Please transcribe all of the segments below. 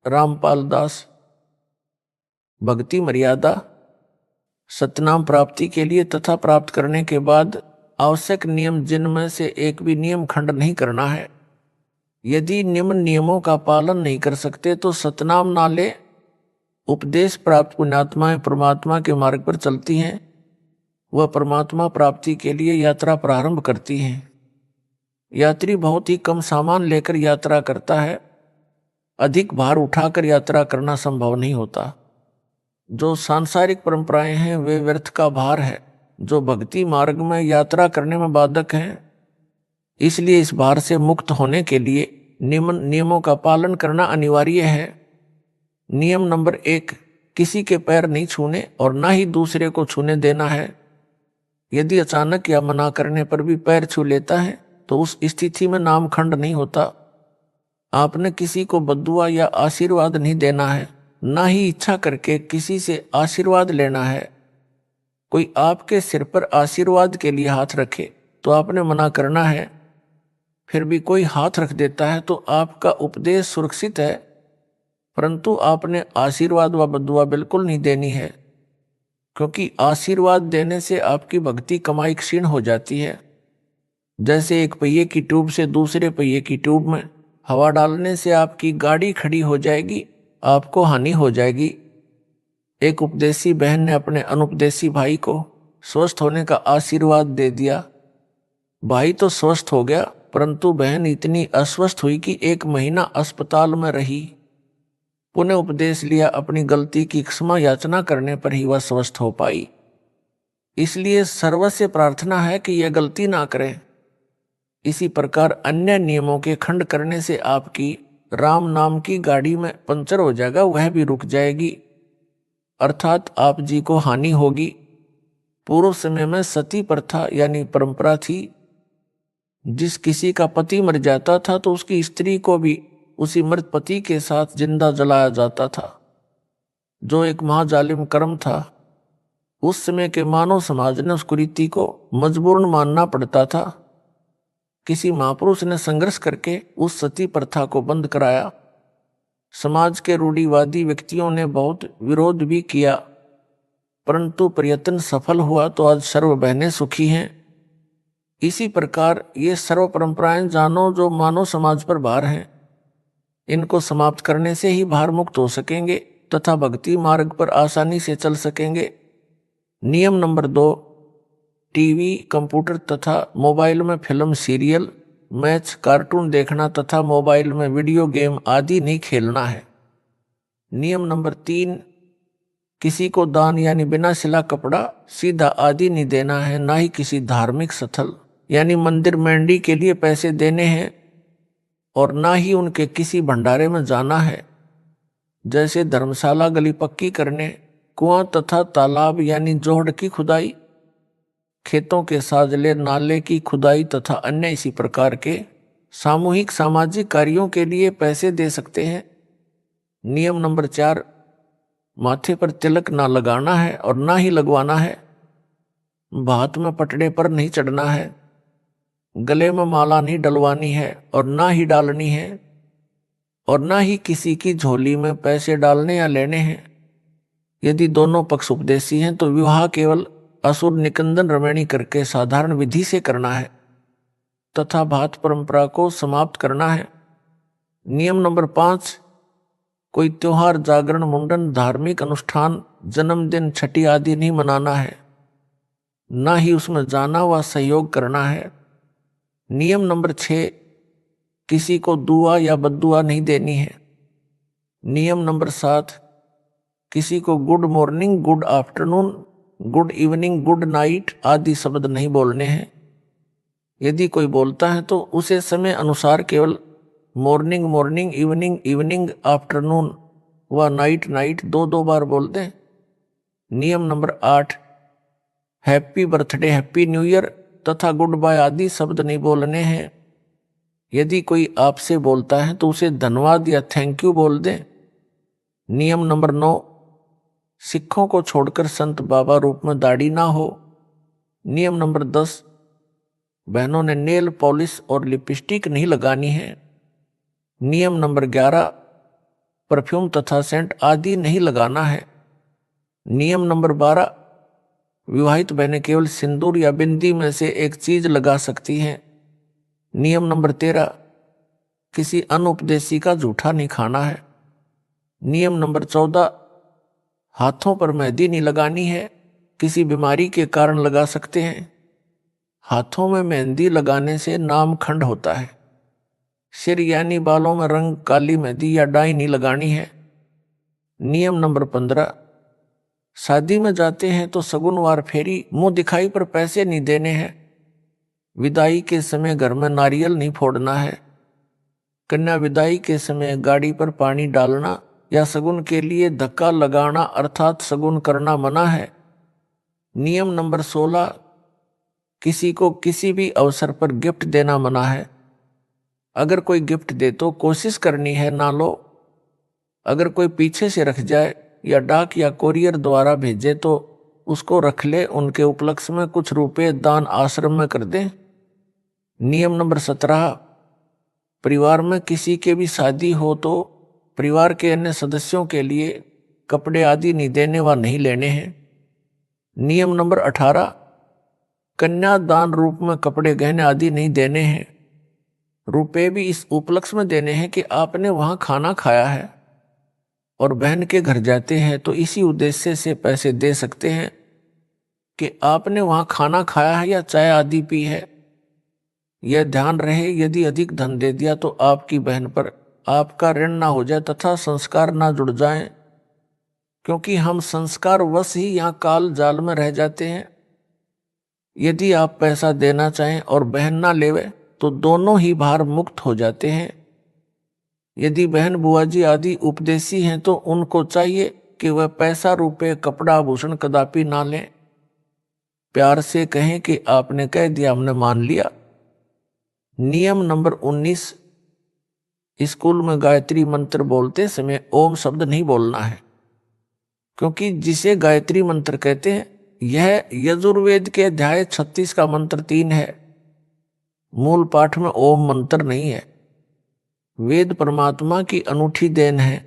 रामपाल दास। भक्ति मर्यादा। सतनाम प्राप्ति के लिए तथा प्राप्त करने के बाद आवश्यक नियम जिनमें से एक भी नियम खंड नहीं करना है। यदि निम्न नियमों का पालन नहीं कर सकते तो सतनाम ना ले। उपदेश प्राप्त पुण्यात्माएं परमात्मा के मार्ग पर चलती हैं, वह परमात्मा प्राप्ति के लिए यात्रा प्रारंभ करती हैं। यात्री बहुत ही कम सामान लेकर यात्रा करता है, अधिक भार उठाकर यात्रा करना संभव नहीं होता। जो सांसारिक परंपराएं हैं वे व्यर्थ का भार है, जो भक्ति मार्ग में यात्रा करने में बाधक हैं। इसलिए इस भार से मुक्त होने के लिए नियमों का पालन करना अनिवार्य है। नियम नंबर 1, किसी के पैर नहीं छूने और ना ही दूसरे को छूने देना है। यदि अचानक या मना करने पर भी पैर छू लेता है तो उस स्थिति में नामखंड नहीं होता। आपने किसी को बद्दुआ या आशीर्वाद नहीं देना है, ना ही इच्छा करके किसी से आशीर्वाद लेना है। कोई आपके सिर पर आशीर्वाद के लिए हाथ रखे तो आपने मना करना है। फिर भी कोई हाथ रख देता है तो आपका उपदेश सुरक्षित है, परंतु आपने आशीर्वाद व बद्दुआ बिल्कुल नहीं देनी है, क्योंकि आशीर्वाद देने से आपकी भक्ति कमाई क्षीण हो जाती है। जैसे एक पहिए की ट्यूब से दूसरे पहिए की ट्यूब में हवा डालने से आपकी गाड़ी खड़ी हो जाएगी, आपको हानि हो जाएगी। एक उपदेशी बहन ने अपने अनुपदेशी भाई को स्वस्थ होने का आशीर्वाद दे दिया। भाई तो स्वस्थ हो गया, परंतु बहन इतनी अस्वस्थ हुई कि 1 महीना अस्पताल में रही। पुनः उपदेश लिया, अपनी गलती की क्षमा याचना करने पर ही वह स्वस्थ हो पाई। इसलिए सर्वस्य प्रार्थना है कि यह गलती ना करें। इसी प्रकार अन्य नियमों के खंड करने से आपकी राम नाम की गाड़ी में पंचर हो जाएगा, वह भी रुक जाएगी, अर्थात आप जी को हानि होगी। पूर्व समय में सती प्रथा यानी परंपरा थी। जिस किसी का पति मर जाता था तो उसकी स्त्री को भी उसी मृत पति के साथ जिंदा जलाया जाता था, जो एक महाजालिम कर्म था। उस समय के मानव समाज ने उस कुरीति को मजबूरन मानना पड़ता था। किसी महापुरुष ने संघर्ष करके उस सती प्रथा को बंद कराया। समाज के रूढ़िवादी व्यक्तियों ने बहुत विरोध भी किया, परंतु प्रयत्न सफल हुआ तो आज सर्व बहनें सुखी हैं। इसी प्रकार ये सर्व परंपराएं जानो जो मानव समाज पर भार हैं, इनको समाप्त करने से ही भार मुक्त हो सकेंगे तथा भक्ति मार्ग पर आसानी से चल सकेंगे। नियम नंबर 2, टीवी, कंप्यूटर तथा मोबाइल में फिल्म, सीरियल, मैच, कार्टून देखना तथा मोबाइल में वीडियो गेम आदि नहीं खेलना है। नियम नंबर 3, किसी को दान यानी बिना सिला कपड़ा, सीधा आदि नहीं देना है, ना ही किसी धार्मिक स्थल यानी मंदिर मंडी के लिए पैसे देने हैं, और ना ही उनके किसी भंडारे में जाना है। जैसे धर्मशाला गली पक्की करने, कुआं तथा तालाब यानी जोहड़ की खुदाई, खेतों के साजले, नाले की खुदाई तथा अन्य इसी प्रकार के सामूहिक सामाजिक कार्यों के लिए पैसे दे सकते हैं। नियम नंबर 4, माथे पर तिलक ना लगाना है और ना ही लगवाना है। भात में पटड़े पर नहीं चढ़ना है। गले में माला नहीं डलवानी है और ना ही डालनी है, और ना ही किसी की झोली में पैसे डालने या लेने हैं। यदि दोनों पक्ष उपदेशी हैं तो विवाह केवल असुर निकंदन रमणी करके साधारण विधि से करना है तथा भात परंपरा को समाप्त करना है। नियम नंबर 5, कोई त्योहार, जागरण, मुंडन, धार्मिक अनुष्ठान, जन्मदिन, छठी आदि नहीं मनाना है, ना ही उसमें जाना व सहयोग करना है। नियम नंबर 6, किसी को दुआ या बद्दुआ नहीं देनी है। नियम नंबर 7, किसी को good morning, good afternoon, good evening, good night आदि शब्द नहीं बोलने हैं। यदि कोई बोलता है तो उसे समय अनुसार केवल morning morning, evening evening, afternoon व नाइट नाइट 2-2 बार बोल दें। नियम number 8, happy birthday, happy new year तथा गुड बाय आदि शब्द नहीं बोलने हैं। यदि कोई आपसे बोलता है तो उसे धन्यवाद या थैंक यू बोल दें। नियम नंबर 9, सिखों को छोड़कर संत बाबा रूप में दाढ़ी ना हो। नियम नंबर 10, बहनों ने नेल पॉलिश और लिपस्टिक नहीं लगानी है। नियम नंबर 11, परफ्यूम तथा सेंट आदि नहीं लगाना है। नियम नंबर 12, विवाहित बहनें केवल सिंदूर या बिंदी में से एक चीज लगा सकती हैं। नियम नंबर 13, किसी अनुपदेशी का जूठा नहीं खाना है। नियम नंबर 14, हाथों पर मेहंदी नहीं लगानी है, किसी बीमारी के कारण लगा सकते हैं। हाथों में मेहंदी लगाने से नामखंड होता है। सिर यानी बालों में रंग काली मेहंदी या डाई नहीं लगानी है। नियम नंबर 15, शादी में जाते हैं तो सगुनवार फेरी मुंह दिखाई पर पैसे नहीं देने हैं। विदाई के समय घर में नारियल नहीं फोड़ना है। कन्या विदाई के समय गाड़ी पर पानी डालना या शगुन के लिए धक्का लगाना अर्थात शगुन करना मना है। नियम नंबर 16, किसी को किसी भी अवसर पर गिफ्ट देना मना है। अगर कोई गिफ्ट दे तो कोशिश करनी है ना लो। अगर कोई पीछे से रख जाए या डाक या कोरियर द्वारा भेजे तो उसको रख ले, उनके उपलक्ष्य में कुछ रुपए दान आश्रम में कर दें। नियम नंबर 17, परिवार में किसी के भी शादी हो तो परिवार के अन्य सदस्यों के लिए कपड़े आदि नहीं देने व नहीं लेने हैं। नियम नंबर 18, कन्या दान रूप में कपड़े गहने आदि नहीं देने हैं। रुपए भी इस उपलक्ष्य में देने हैं कि आपने वहां खाना खाया है और बहन के घर जाते हैं तो इसी उद्देश्य से पैसे दे सकते हैं कि आपने वहां खाना खाया है या चाय आदि पी है। यह ध्यान रहे, यदि अधिक धन दे दिया तो आपकी बहन पर आपका ऋण ना हो जाए तथा संस्कार ना जुड़ जाएं, क्योंकि हम संस्कार वश ही यहाँ काल जाल में रह जाते हैं। यदि आप पैसा देना चाहें और बहन ना लेवे तो दोनों ही भार मुक्त हो जाते हैं। यदि बहन बुआ जी आदि उपदेशी हैं तो उनको चाहिए कि वह पैसा रुपए कपड़ा आभूषण कदापि ना लें। प्यार से कहें कि आपने कह दिया, हमने मान लिया। नियम नंबर 19, स्कूल में गायत्री मंत्र बोलते समय ओम शब्द नहीं बोलना है, क्योंकि जिसे गायत्री मंत्र कहते हैं यह यजुर्वेद के अध्याय 36 का मंत्र 3 है। मूल पाठ में ओम मंत्र नहीं है। वेद परमात्मा की अनूठी देन है।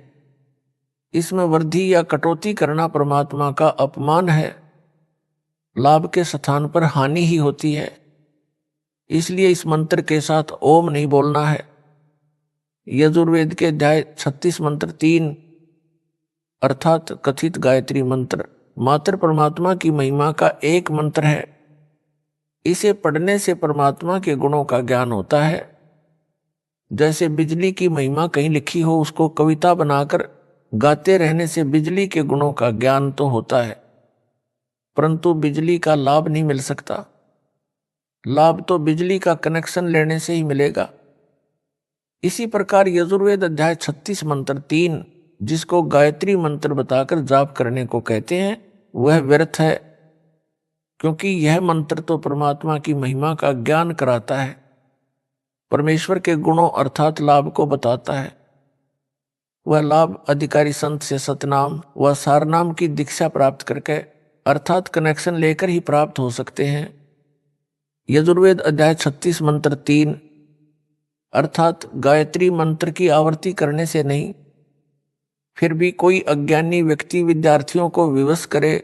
इसमें वृद्धि या कटौती करना परमात्मा का अपमान है। लाभ के स्थान पर हानि ही होती है, इसलिए इस मंत्र के साथ ओम नहीं बोलना है। यजुर्वेद के अध्याय 36 मंत्र 3 अर्थात कथित गायत्री मंत्र मात्र परमात्मा की महिमा का एक मंत्र है। इसे पढ़ने से परमात्मा के गुणों का ज्ञान होता है। जैसे बिजली की महिमा कहीं लिखी हो, उसको कविता बनाकर गाते रहने से बिजली के गुणों का ज्ञान तो होता है, परंतु बिजली का लाभ नहीं मिल सकता। लाभ तो बिजली का कनेक्शन लेने से ही मिलेगा। इसी प्रकार यजुर्वेद अध्याय 36 मंत्र 3 जिसको गायत्री मंत्र बताकर जाप करने को कहते हैं वह व्यर्थ है, क्योंकि यह मंत्र तो परमात्मा की महिमा का ज्ञान कराता है, परमेश्वर के गुणों अर्थात लाभ को बताता है। वह लाभ अधिकारी संत से सतनाम व सारनाम की दीक्षा प्राप्त करके अर्थात कनेक्शन लेकर ही प्राप्त हो सकते हैं। यजुर्वेद अध्याय 36 मंत्र 3 अर्थात गायत्री मंत्र की आवृत्ति करने से नहीं, फिर भी कोई अज्ञानी व्यक्ति विद्यार्थियों को विवश करे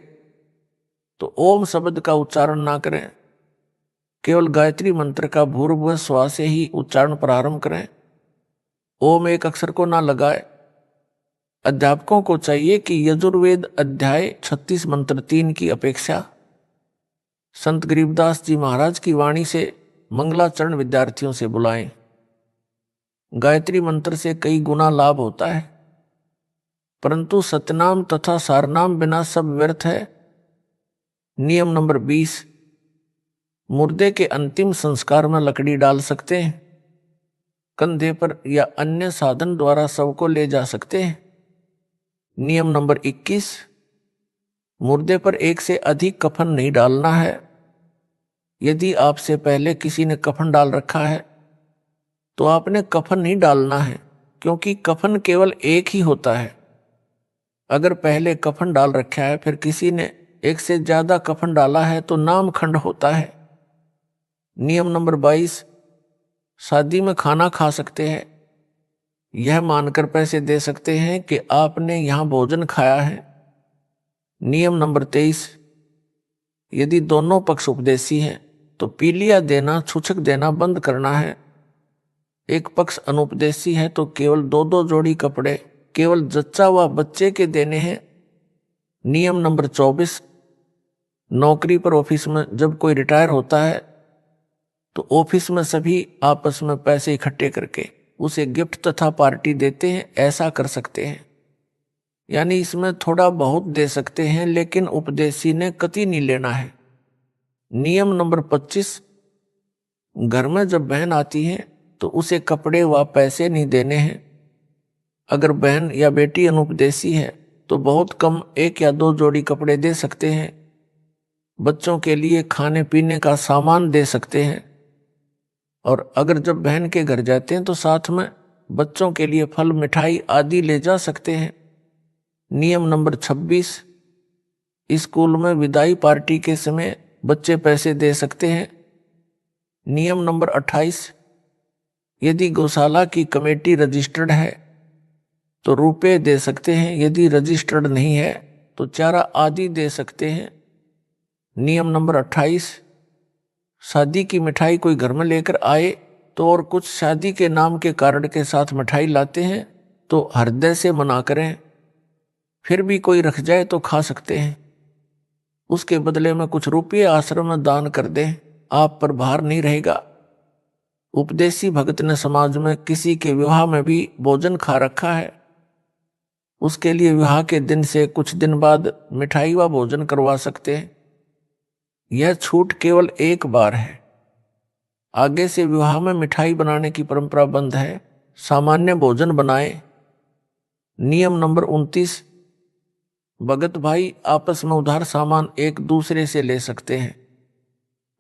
तो ओम शब्द का उच्चारण ना करें, केवल गायत्री मंत्र का भूर्भुव श्वास से ही उच्चारण प्रारंभ करें। ओम एक अक्षर को ना लगाए। अध्यापकों को चाहिए कि यजुर्वेद अध्याय 36 मंत्र 3 की अपेक्षा संत गरीबदास जी महाराज की वाणी से मंगलाचरण विद्यार्थियों से बुलाएं। गायत्री मंत्र से कई गुना लाभ होता है, परंतु सतनाम तथा सारनाम बिना सब व्यर्थ है। नियम नंबर 20, मुर्दे के अंतिम संस्कार में लकड़ी डाल सकते हैं, कंधे पर या अन्य साधन द्वारा शव को ले जा सकते हैं। नियम नंबर 21, मुर्दे पर एक से अधिक कफन नहीं डालना है। यदि आपसे पहले किसी ने कफन डाल रखा है तो आपने कफन नहीं डालना है, क्योंकि कफन केवल एक ही होता है। अगर पहले कफन डाल रखा है फिर किसी ने एक से ज्यादा कफन डाला है तो नाम खंड होता है। नियम नंबर 22, शादी में खाना खा सकते हैं, यह मानकर पैसे दे सकते हैं कि आपने यहां भोजन खाया है। नियम नंबर 23, यदि दोनों पक्ष उपदेशी हैं तो पीलिया देना, छूछक देना बंद करना है। एक पक्ष अनुपदेशी है तो केवल 2-2 जोड़ी कपड़े केवल जच्चा व बच्चे के देने हैं। नियम नंबर 24, नौकरी पर ऑफिस में जब कोई रिटायर होता है तो ऑफिस में सभी आपस में पैसे इकट्ठे करके उसे गिफ्ट तथा पार्टी देते हैं। ऐसा कर सकते हैं, यानी इसमें थोड़ा बहुत दे सकते हैं, लेकिन उपदेशी ने कतई नहीं लेना है। नियम नंबर 25, घर में जब बहन आती है तो उसे कपड़े व पैसे नहीं देने हैं। अगर बहन या बेटी अनुपदेशी है तो बहुत कम 1 या 2 जोड़ी कपड़े दे सकते हैं। बच्चों के लिए खाने पीने का सामान दे सकते हैं। और अगर जब बहन के घर जाते हैं तो साथ में बच्चों के लिए फल, मिठाई आदि ले जा सकते हैं। नियम नंबर 26, स्कूल में विदाई पार्टी के समय बच्चे पैसे दे सकते हैं। नियम नंबर 28, यदि गौशाला की कमेटी रजिस्टर्ड है तो रुपए दे सकते हैं, यदि रजिस्टर्ड नहीं है तो चारा आदि दे सकते हैं। नियम नंबर 28, शादी की मिठाई कोई घर में लेकर आए तो और कुछ शादी के नाम के कार्ड के साथ मिठाई लाते हैं तो हृदय से मना करें। फिर भी कोई रख जाए तो खा सकते हैं, उसके बदले में कुछ रुपये आश्रम में दान कर दें, आप पर भार नहीं रहेगा। उपदेशी भगत ने समाज में किसी के विवाह में भी भोजन खा रखा है, उसके लिए विवाह के दिन से कुछ दिन बाद मिठाई व भोजन करवा सकते हैं। यह छूट केवल एक बार है, आगे से विवाह में मिठाई बनाने की परंपरा बंद है, सामान्य भोजन बनाए। नियम नंबर 29, भगत भाई आपस में उधार सामान एक दूसरे से ले सकते हैं,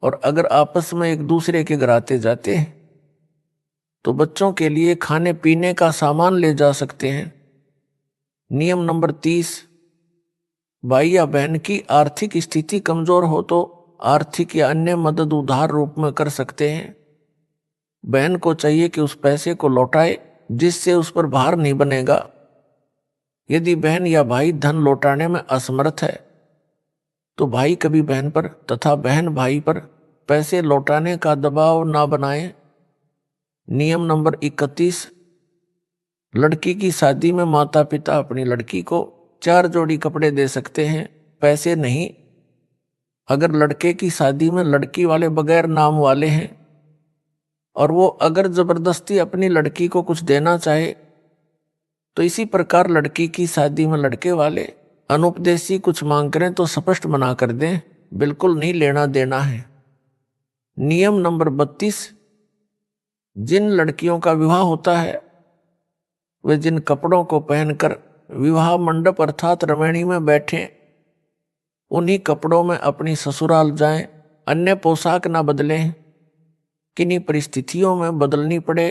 और अगर आपस में एक दूसरे के घर आते जाते हैं तो बच्चों के लिए खाने पीने का सामान ले जा सकते हैं। नियम नंबर 30, भाई या बहन की आर्थिक स्थिति कमजोर हो तो आर्थिक या अन्य मदद उधार रूप में कर सकते हैं। बहन को चाहिए कि उस पैसे को लौटाए जिससे उस पर भार नहीं बनेगा। यदि बहन या भाई धन लौटाने में असमर्थ है तो भाई कभी बहन पर तथा बहन भाई पर पैसे लौटाने का दबाव ना बनाए। नियम नंबर 31, लड़की की शादी में माता पिता अपनी लड़की को 4 जोड़ी कपड़े दे सकते हैं, पैसे नहीं। अगर लड़के की शादी में लड़की वाले बगैर नाम वाले हैं और वो अगर जबरदस्ती अपनी लड़की को कुछ देना चाहे तो इसी प्रकार लड़की की शादी में लड़के वाले अनुपदेशी कुछ मांग करें तो स्पष्ट मना कर दें, बिल्कुल नहीं लेना देना है। नियम नंबर 32, जिन लड़कियों का विवाह होता है वे जिन कपड़ों को पहनकर विवाह मंडप अर्थात रमणी में बैठें उन्हीं कपड़ों में अपनी ससुराल जाएं, अन्य पोशाक ना बदलें। किन्हीं परिस्थितियों में बदलनी पड़े,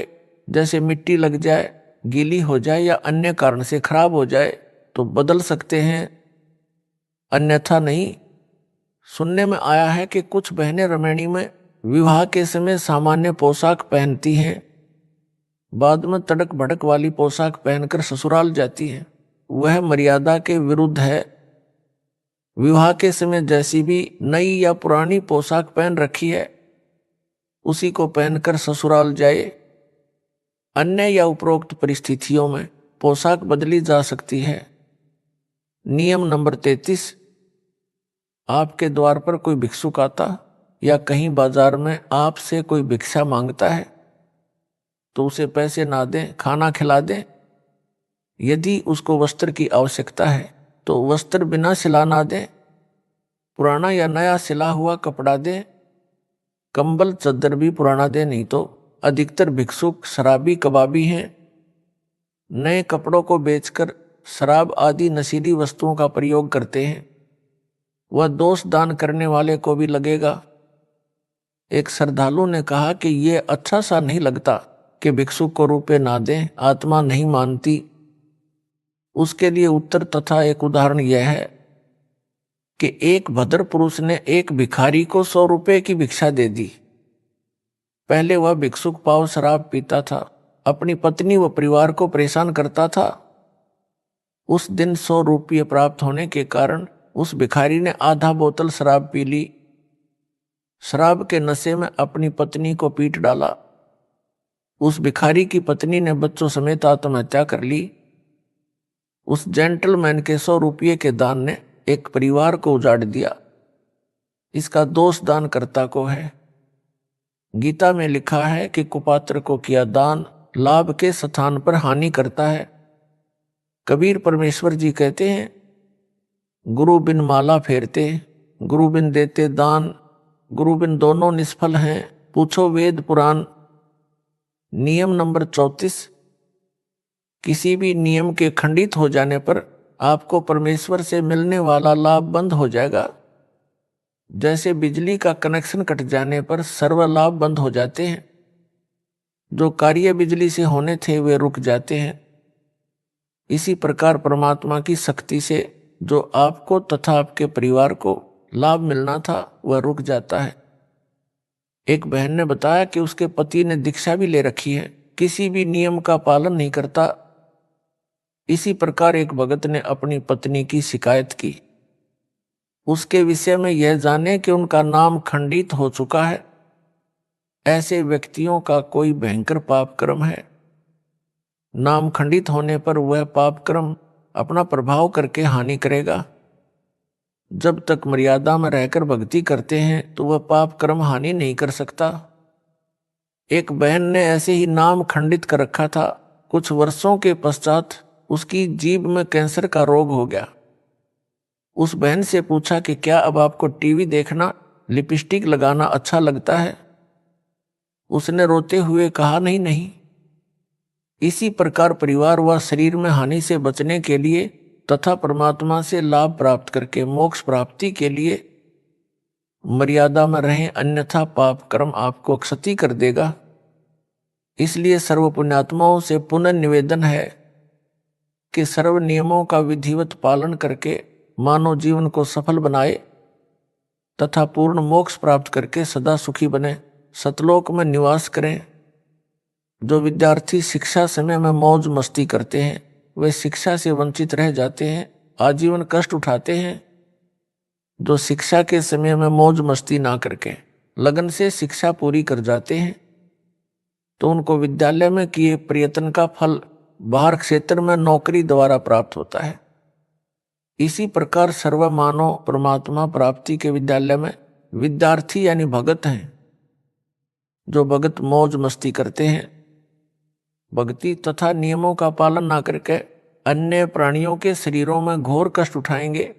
जैसे मिट्टी लग जाए, गीली हो जाए या अन्य कारण से खराब हो जाए तो बदल सकते हैं, अन्यथा नहीं। सुनने में आया है कि कुछ बहनें रमणी में विवाह के समय सामान्य पोशाक पहनती हैं, बाद में तड़क भड़क वाली पोशाक पहनकर ससुराल जाती हैं। वह मर्यादा के विरुद्ध है। विवाह के समय जैसी भी नई या पुरानी पोशाक पहन रखी है उसी को पहनकर ससुराल जाए। अन्य या उपरोक्त परिस्थितियों में पोशाक बदली जा सकती है। नियम नंबर 33, आपके द्वार पर कोई भिक्षुक आता या कहीं बाजार में आपसे कोई भिक्षा मांगता है तो उसे पैसे ना दें, खाना खिला दें। यदि उसको वस्त्र की आवश्यकता है तो वस्त्र बिना सिला ना दें, पुराना या नया सिला हुआ कपड़ा दें। कंबल चद्दर भी पुराना दें, नहीं तो अधिकतर भिक्षुक शराबी कबाबी हैं। नए कपड़ों को बेचकर शराब आदि नशीली वस्तुओं का प्रयोग करते हैं, वह दोष दान करने वाले को भी लगेगा। एक श्रद्धालु ने कहा कि ये अच्छा सा नहीं लगता कि भिक्षुक को रुपए ना दें, आत्मा नहीं मानती। उसके लिए उत्तर तथा एक उदाहरण यह है कि एक भद्र पुरुष ने एक भिखारी को 100 रुपए की भिक्षा दे दी। पहले वह भिक्षुक पाव शराब पीता था, अपनी पत्नी व परिवार को परेशान करता था। उस दिन 100 रुपये प्राप्त होने के कारण उस भिखारी ने आधा बोतल शराब पी ली। शराब के नशे में अपनी पत्नी को पीट डाला। उस भिखारी की पत्नी ने बच्चों समेत आत्महत्या कर ली। उस जेंटलमैन के 100 रुपये के दान ने एक परिवार को उजाड़ दिया। इसका दोष दानकर्ता को है। गीता में लिखा है कि कुपात्र को किया दान लाभ के स्थान पर हानि करता है। कबीर परमेश्वर जी कहते हैं, गुरु बिन माला फेरते, गुरु बिन देते दान, गुरु बिन दोनों निष्फल हैं, पूछो वेद पुराण। नियम नंबर 34, किसी भी नियम के खंडित हो जाने पर आपको परमेश्वर से मिलने वाला लाभ बंद हो जाएगा। जैसे बिजली का कनेक्शन कट जाने पर सर्व लाभ बंद हो जाते हैं, जो कार्य बिजली से होने थे वे रुक जाते हैं। इसी प्रकार परमात्मा की शक्ति से जो आपको तथा आपके परिवार को लाभ मिलना था वह रुक जाता है। एक बहन ने बताया कि उसके पति ने दीक्षा भी ले रखी है, किसी भी नियम का पालन नहीं करता। इसी प्रकार एक भगत ने अपनी पत्नी की शिकायत की। उसके विषय में यह जाने कि उनका नाम खंडित हो चुका है। ऐसे व्यक्तियों का कोई भयंकर पाप कर्म है। नाम खंडित होने पर वह पाप कर्म अपना प्रभाव करके हानि करेगा। जब तक मर्यादा में रहकर भक्ति करते हैं तो वह पाप कर्म हानि नहीं कर सकता। एक बहन ने ऐसे ही नाम खंडित कर रखा था। कुछ वर्षों के पश्चात उसकी जीभ में कैंसर का रोग हो गया। उस बहन से पूछा कि क्या अब आपको टीवी देखना, लिपस्टिक लगाना अच्छा लगता है? उसने रोते हुए कहा, नहीं नहीं। इसी प्रकार परिवार व शरीर में हानि से बचने के लिए तथा परमात्मा से लाभ प्राप्त करके मोक्ष प्राप्ति के लिए मर्यादा में रहें, अन्यथा पाप कर्म आपको क्षति कर देगा। इसलिए सर्व पुण्यात्माओं से पुनः निवेदन है कि सर्व नियमों का विधिवत पालन करके मानव जीवन को सफल बनाए तथा पूर्ण मोक्ष प्राप्त करके सदा सुखी बने, सतलोक में निवास करें। जो विद्यार्थी शिक्षा समय में मौज मस्ती करते हैं वे शिक्षा से वंचित रह जाते हैं, आजीवन कष्ट उठाते हैं। जो शिक्षा के समय में मौज मस्ती ना करके लगन से शिक्षा पूरी कर जाते हैं तो उनको विद्यालय में किए प्रयत्न का फल बाहर क्षेत्र में नौकरी द्वारा प्राप्त होता है। इसी प्रकार सर्व मानव परमात्मा प्राप्ति के विद्यालय में विद्यार्थी यानी भगत हैं। जो भगत मौज मस्ती करते हैं, भक्ति तथा नियमों का पालन ना करके अन्य प्राणियों के शरीरों में घोर कष्ट उठाएंगे।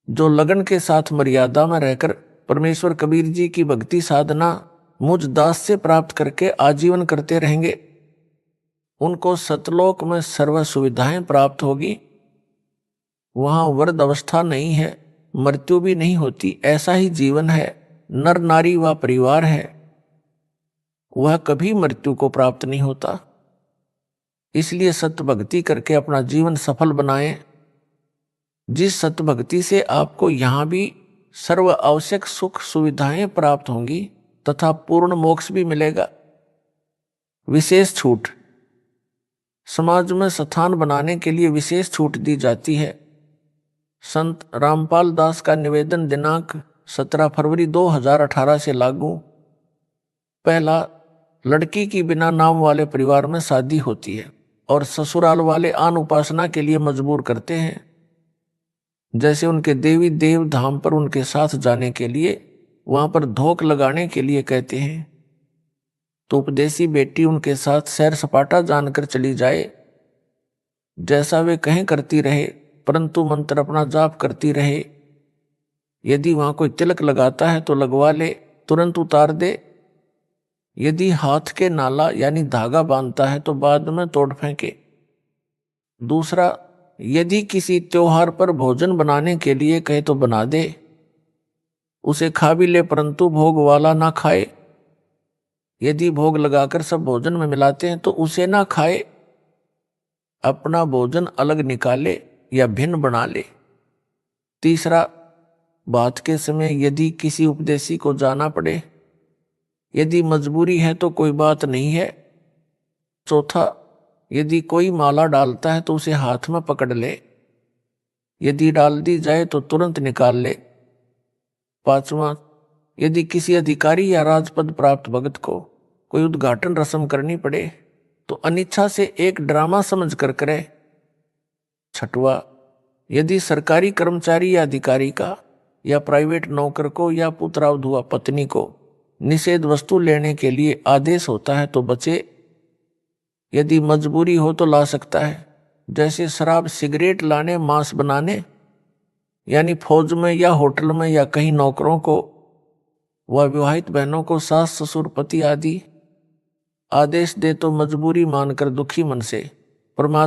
जो लगन के साथ मर्यादा में रहकर परमेश्वर कबीर जी की भक्ति साधना मुझ दास से प्राप्त करके आजीवन करते रहेंगे, उनको सतलोक में सर्व सुविधाएं प्राप्त होगी। वहां वृद्ध अवस्था नहीं है, मृत्यु भी नहीं होती। ऐसा ही जीवन है, नर नारी व परिवार है, वह कभी मृत्यु को प्राप्त नहीं होता। इसलिए सत्य भक्ति करके अपना जीवन सफल बनाएं। जिस सत्य भक्ति से आपको यहाँ भी सर्व आवश्यक सुख सुविधाएं प्राप्त होंगी तथा पूर्ण मोक्ष भी मिलेगा। विशेष छूट, समाज में स्थान बनाने के लिए विशेष छूट दी जाती है। संत रामपाल दास का निवेदन दिनांक 17 फरवरी 2018 से लागू। पहला, लड़की की बिना नाम वाले परिवार में शादी होती है और ससुराल वाले आन उपासना के लिए मजबूर करते हैं। जैसे उनके देवी देव धाम पर उनके साथ जाने के लिए, वहां पर धोख लगाने के लिए कहते हैं, तो उपदेशी बेटी उनके साथ सैर सपाटा जानकर चली जाए। जैसा वे कहें करती रहे, परंतु मंत्र अपना जाप करती रहे। यदि वहां कोई तिलक लगाता है तो लगवा ले, तुरंत उतार दे। यदि हाथ के नाला यानी धागा बांधता है तो बाद में तोड़ फेंके। दूसरा, यदि किसी त्योहार पर भोजन बनाने के लिए कहे तो बना दे, उसे खा भी ले, परंतु भोग वाला ना खाए। यदि भोग लगाकर सब भोजन में मिलाते हैं तो उसे ना खाए, अपना भोजन अलग निकाले या भिन्न बना ले। तीसरा, बात के समय यदि किसी उपदेशी को जाना पड़े, यदि मजबूरी है तो कोई बात नहीं है, चौथा, यदि कोई माला डालता है तो उसे हाथ में पकड़ ले, यदि डाल दी जाए तो तुरंत निकाल ले। पांचवा, यदि किसी अधिकारी या राजपद प्राप्त भगत को कोई उद्घाटन रस्म करनी पड़े तो अनिच्छा से एक ड्रामा समझ कर करे। छठवा, यदि सरकारी कर्मचारी या अधिकारी का या प्राइवेट नौकर को या पुत्रावधुआ पत्नी को निषेध वस्तु लेने के लिए आदेश होता है तो बचे, यदि मजबूरी हो तो ला सकता है, जैसे शराब सिगरेट लाने, मांस बनाने, यानी फौज में या होटल में या कहीं नौकरों को व विवाहित बहनों को सास ससुर पति आदि आदेश दे तो मजबूरी मानकर दुखी मन से परमात्मा